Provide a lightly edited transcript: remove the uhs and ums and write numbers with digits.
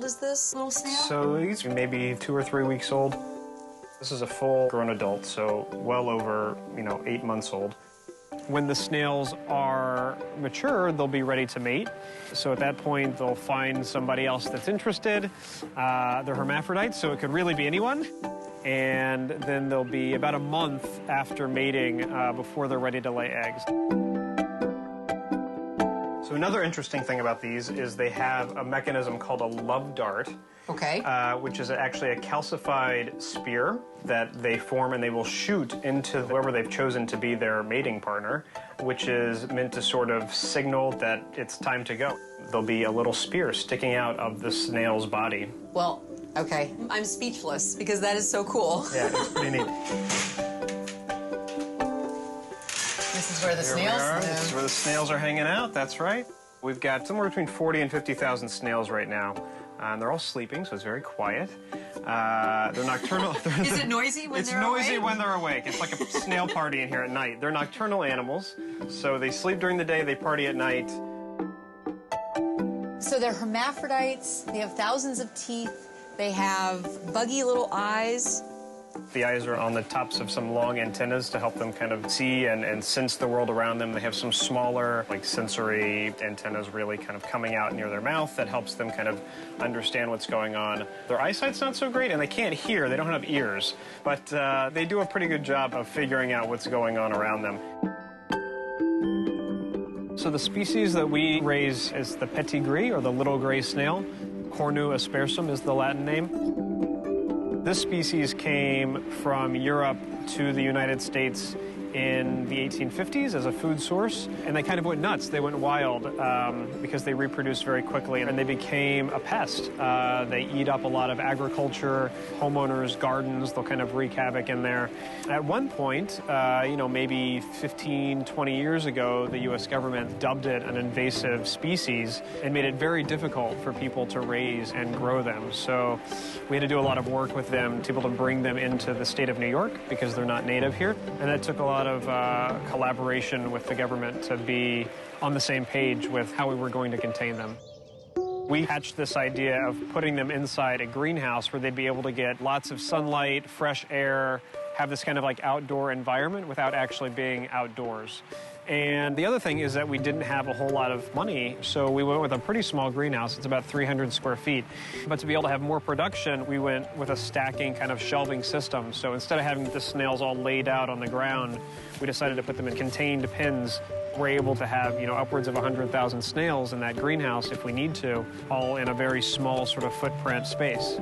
is this little snail? So he's maybe 2 or 3 weeks old. This is a full-grown adult, so well over, 8 months old. When the snails are mature, they'll be ready to mate. So at that point, they'll find somebody else that's interested. They're hermaphrodites, so it could really be anyone. And then they'll be about a month after mating before they're ready to lay eggs. So another interesting thing about these is they have a mechanism called a love dart. Okay. Which is actually a calcified spear that they form, and they will shoot into whoever they've chosen to be their mating partner, which is meant to sort of signal that it's time to go. There'll be a little spear sticking out of the snail's body. Well, okay. I'm speechless because that is so cool. Yeah, it's pretty neat. This is where the snails live. This is where the snails are hanging out, that's right. We've got somewhere between 40 and 50,000 snails right now. And they're all sleeping, so it's very quiet. They're nocturnal. Is it noisy when they're awake? It's noisy when they're awake. It's like a snail party in here at night. They're nocturnal animals, so they sleep during the day, they party at night. So they're hermaphrodites, they have thousands of teeth, they have buggy little eyes. The eyes are on the tops of some long antennas to help them kind of see and sense the world around them. They have some smaller, like sensory antennas really kind of coming out near their mouth that helps them kind of understand what's going on. Their eyesight's not so great, and they can't hear. They don't have ears, but they do a pretty good job of figuring out what's going on around them. So the species that we raise is the petit gris, or the little gray snail. Cornu aspersum is the Latin name. This species came from Europe to the United States in the 1850s as a food source, and they kind of went nuts. They went wild because they reproduced very quickly, and they became a pest. They eat up a lot of agriculture, homeowners' gardens. They'll kind of wreak havoc in there. At one point, maybe 15, 20 years ago, the U.S. government dubbed it an invasive species and made it very difficult for people to raise and grow them. So we had to do a lot of work with them to be able to bring them into the state of New York because they're not native here, and that took a lot of collaboration with the government to be on the same page with how we were going to contain them. We hatched this idea of putting them inside a greenhouse where they'd be able to get lots of sunlight, fresh air, have this kind of like outdoor environment without actually being outdoors. And the other thing is that we didn't have a whole lot of money, so we went with a pretty small greenhouse. It's about 300 square feet. But to be able to have more production, we went with a stacking kind of shelving system. So instead of having the snails all laid out on the ground, we decided to put them in contained pens. We're able to have, upwards of 100,000 snails in that greenhouse if we need to, all in a very small sort of footprint space.